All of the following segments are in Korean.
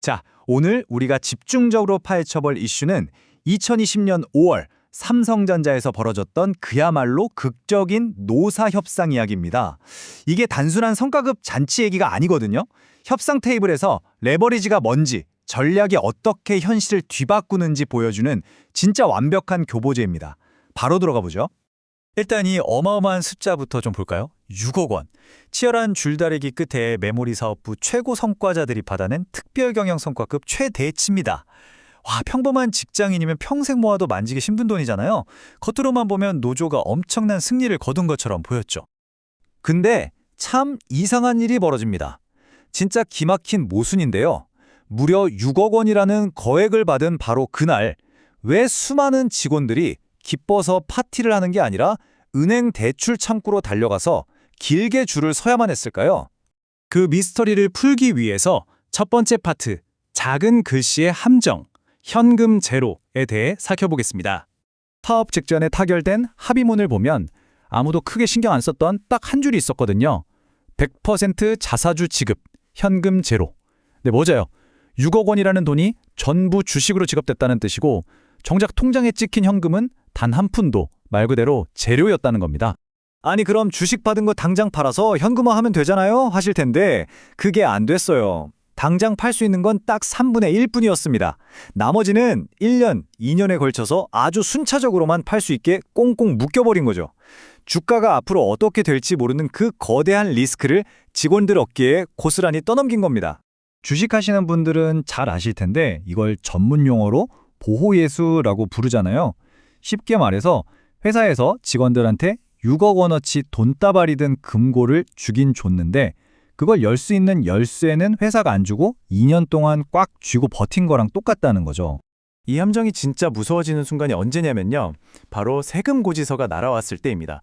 자, 오늘 우리가 집중적으로 파헤쳐볼 이슈는 2020년 5월 삼성전자에서 벌어졌던 그야말로 극적인 노사 협상 이야기입니다. 이게 단순한 성과급 잔치 얘기가 아니거든요. 협상 테이블에서 레버리지가 뭔지, 전략이 어떻게 현실을 뒤바꾸는지 보여주는 진짜 완벽한 교보제입니다. 바로 들어가 보죠. 일단 이 어마어마한 숫자부터 좀 볼까요? 6억 원. 치열한 줄다리기 끝에 메모리 사업부 최고 성과자들이 받아낸 특별 경영 성과급 최대치입니다. 와, 평범한 직장인이면 평생 모아도 만지기 힘든 돈이잖아요. 겉으로만 보면 노조가 엄청난 승리를 거둔 것처럼 보였죠. 근데 참 이상한 일이 벌어집니다. 진짜 기막힌 모순인데요. 무려 6억 원이라는 거액을 받은 바로 그날, 왜 수많은 직원들이 기뻐서 파티를 하는 게 아니라 은행 대출 창구로 달려가서 길게 줄을 서야만 했을까요? 그 미스터리를 풀기 위해서 첫 번째 파트, 작은 글씨의 함정, 현금 제로에 대해 살펴보겠습니다. 파업 직전에 타결된 합의문을 보면 아무도 크게 신경 안 썼던 딱 한 줄이 있었거든요. 100% 자사주 지급, 현금 제로. 네, 맞아요. 6억 원이라는 돈이 전부 주식으로 지급됐다는 뜻이고 정작 통장에 찍힌 현금은 단 한 푼도 말 그대로 재료였다는 겁니다. 아니 그럼 주식 받은 거 당장 팔아서 현금화하면 되잖아요? 하실 텐데 그게 안 됐어요. 당장 팔 수 있는 건 딱 3분의 1뿐이었습니다. 나머지는 1년, 2년에 걸쳐서 아주 순차적으로만 팔 수 있게 꽁꽁 묶여버린 거죠. 주가가 앞으로 어떻게 될지 모르는 그 거대한 리스크를 직원들 어깨에 고스란히 떠넘긴 겁니다. 주식하시는 분들은 잘 아실 텐데 이걸 전문 용어로 보호예수라고 부르잖아요. 쉽게 말해서 회사에서 직원들한테 6억 원어치 돈다발이 든 금고를 주긴 줬는데 그걸 열 수 있는 열쇠는 회사가 안 주고 2년 동안 꽉 쥐고 버틴 거랑 똑같다는 거죠. 이 함정이 진짜 무서워지는 순간이 언제냐면요. 바로 세금 고지서가 날아왔을 때입니다.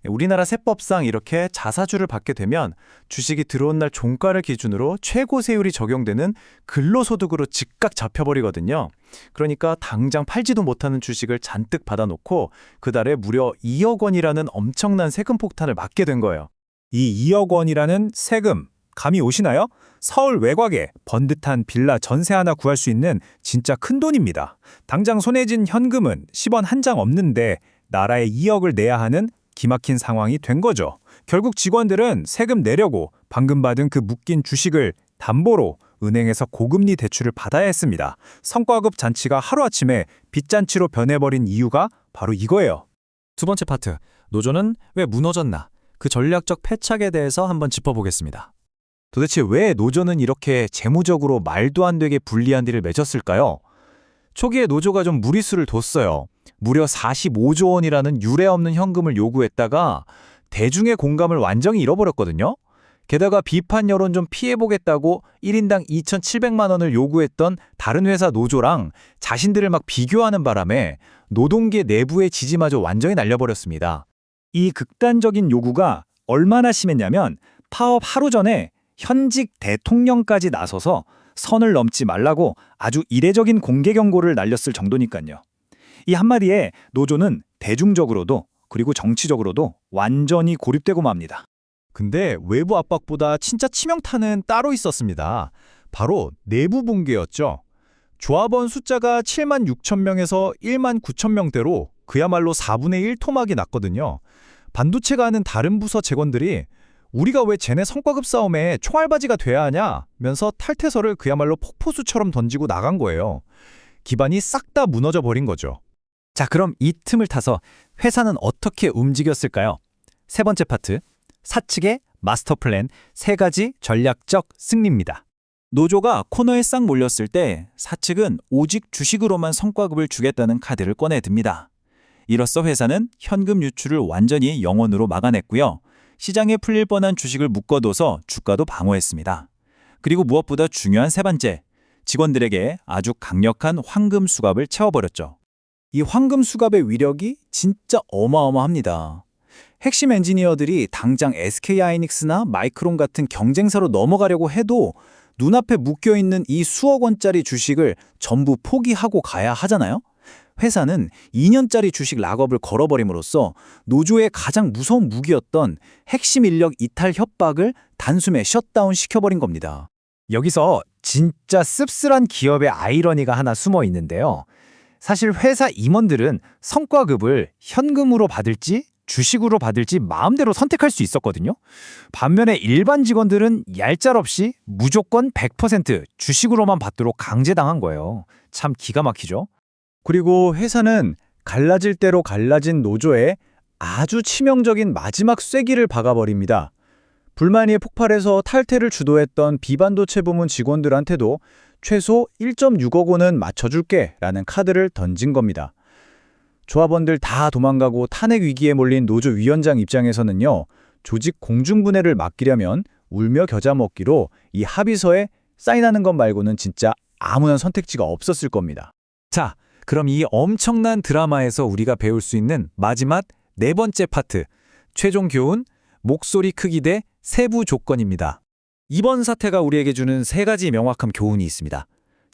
우리나라 세법상 이렇게 자사주를 받게 되면 주식이 들어온 날 종가를 기준으로 최고 세율이 적용되는 근로소득으로 즉각 잡혀버리거든요. 그러니까 당장 팔지도 못하는 주식을 잔뜩 받아놓고 그달에 무려 2억 원이라는 엄청난 세금 폭탄을 맞게 된 거예요. 이 2억 원이라는 세금, 감이 오시나요? 서울 외곽에 번듯한 빌라 전세 하나 구할 수 있는 진짜 큰 돈입니다. 당장 손에 쥔 현금은 10원 한 장 없는데 나라에 2억을 내야 하는 기막힌 상황이 된 거죠. 결국 직원들은 세금 내려고 방금 받은 그 묶인 주식을 담보로 은행에서 고금리 대출을 받아야 했습니다. 성과급 잔치가 하루아침에 빚잔치로 변해버린 이유가 바로 이거예요. 두 번째 파트, 노조는 왜 무너졌나? 그 전략적 패착에 대해서 한번 짚어보겠습니다. 도대체 왜 노조는 이렇게 재무적으로 말도 안 되게 불리한 딜을 맺었을까요? 초기에 노조가 좀 무리수를 뒀어요. 무려 45조 원이라는 유례 없는 현금을 요구했다가 대중의 공감을 완전히 잃어버렸거든요. 게다가 비판 여론 좀 피해보겠다고 1인당 2,700만 원을 요구했던 다른 회사 노조랑 자신들을 막 비교하는 바람에 노동계 내부의 지지마저 완전히 날려버렸습니다. 이 극단적인 요구가 얼마나 심했냐면 파업 하루 전에 현직 대통령까지 나서서 선을 넘지 말라고 아주 이례적인 공개 경고를 날렸을 정도니까요. 이 한마디에 노조는 대중적으로도 그리고 정치적으로도 완전히 고립되고 맙니다. 근데 외부 압박보다 진짜 치명타는 따로 있었습니다. 바로 내부 붕괴였죠. 조합원 숫자가 7만 6천 명에서 1만 9천 명대로 그야말로 4분의 1 토막이 났거든요. 반도체가 하는 다른 부서 직원들이 우리가 왜 쟤네 성과급 싸움에 총알바지가 돼야 하냐면서 탈퇴서를 그야말로 폭포수처럼 던지고 나간 거예요. 기반이 싹 다 무너져 버린 거죠. 자, 그럼 이 틈을 타서 회사는 어떻게 움직였을까요? 세 번째 파트, 사측의 마스터 플랜 3가지 전략적 승리입니다. 노조가 코너에 싹 몰렸을 때 사측은 오직 주식으로만 성과급을 주겠다는 카드를 꺼내듭니다. 이로써 회사는 현금 유출을 완전히 영원으로 막아냈고요. 시장에 풀릴 뻔한 주식을 묶어둬서 주가도 방어했습니다. 그리고 무엇보다 중요한 세 번째, 직원들에게 아주 강력한 황금 수갑을 채워버렸죠. 이 황금 수갑의 위력이 진짜 어마어마합니다. 핵심 엔지니어들이 당장 SK하이닉스나 마이크론 같은 경쟁사로 넘어가려고 해도 눈앞에 묶여있는 이 수억 원짜리 주식을 전부 포기하고 가야 하잖아요. 회사는 2년짜리 주식 락업을 걸어버림으로써 노조의 가장 무서운 무기였던 핵심 인력 이탈 협박을 단숨에 셧다운 시켜버린 겁니다. 여기서 진짜 씁쓸한 기업의 아이러니가 하나 숨어 있는데요. 사실 회사 임원들은 성과급을 현금으로 받을지 주식으로 받을지 마음대로 선택할 수 있었거든요. 반면에 일반 직원들은 얄짤없이 무조건 100% 주식으로만 받도록 강제당한 거예요. 참 기가 막히죠? 그리고 회사는 갈라질 대로 갈라진 노조에 아주 치명적인 마지막 쐐기를 박아버립니다. 불만이 폭발해서 탈퇴를 주도했던 비반도체 부문 직원들한테도 최소 1.6억 원은 맞춰줄게 라는 카드를 던진 겁니다. 조합원들 다 도망가고 탄핵 위기에 몰린 노조 위원장 입장에서는요. 조직 공중분해를 막기려면 울며 겨자 먹기로 이 합의서에 사인하는 것 말고는 진짜 아무런 선택지가 없었을 겁니다. 자, 그럼 이 엄청난 드라마에서 우리가 배울 수 있는 마지막 네 번째 파트, 최종 교훈, 목소리 크기 대 세부 조건입니다. 이번 사태가 우리에게 주는 세 가지 명확한 교훈이 있습니다.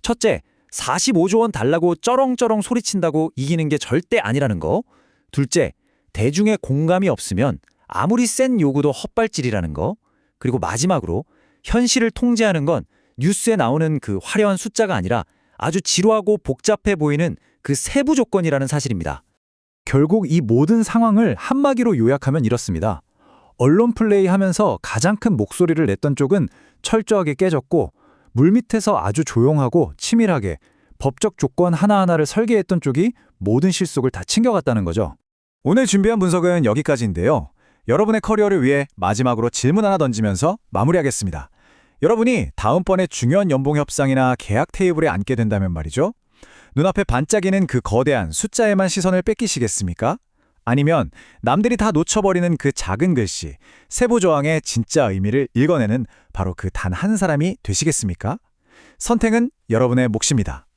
첫째, 45조 원 달라고 쩌렁쩌렁 소리친다고 이기는 게 절대 아니라는 거. 둘째, 대중의 공감이 없으면 아무리 센 요구도 헛발질이라는 거. 그리고 마지막으로 현실을 통제하는 건 뉴스에 나오는 그 화려한 숫자가 아니라 아주 지루하고 복잡해 보이는 그 세부 조건이라는 사실입니다. 결국 이 모든 상황을 한마디로 요약하면 이렇습니다. 언론 플레이하면서 가장 큰 목소리를 냈던 쪽은 철저하게 깨졌고 물밑에서 아주 조용하고 치밀하게 법적 조건 하나하나를 설계했던 쪽이 모든 실속을 다 챙겨갔다는 거죠. 오늘 준비한 분석은 여기까지인데요. 여러분의 커리어를 위해 마지막으로 질문 하나 던지면서 마무리하겠습니다. 여러분이 다음번에 중요한 연봉 협상이나 계약 테이블에 앉게 된다면 말이죠. 눈앞에 반짝이는 그 거대한 숫자에만 시선을 뺏기시겠습니까? 아니면 남들이 다 놓쳐버리는 그 작은 글씨, 세부 조항의 진짜 의미를 읽어내는 바로 그 단 한 사람이 되시겠습니까? 선택은 여러분의 몫입니다.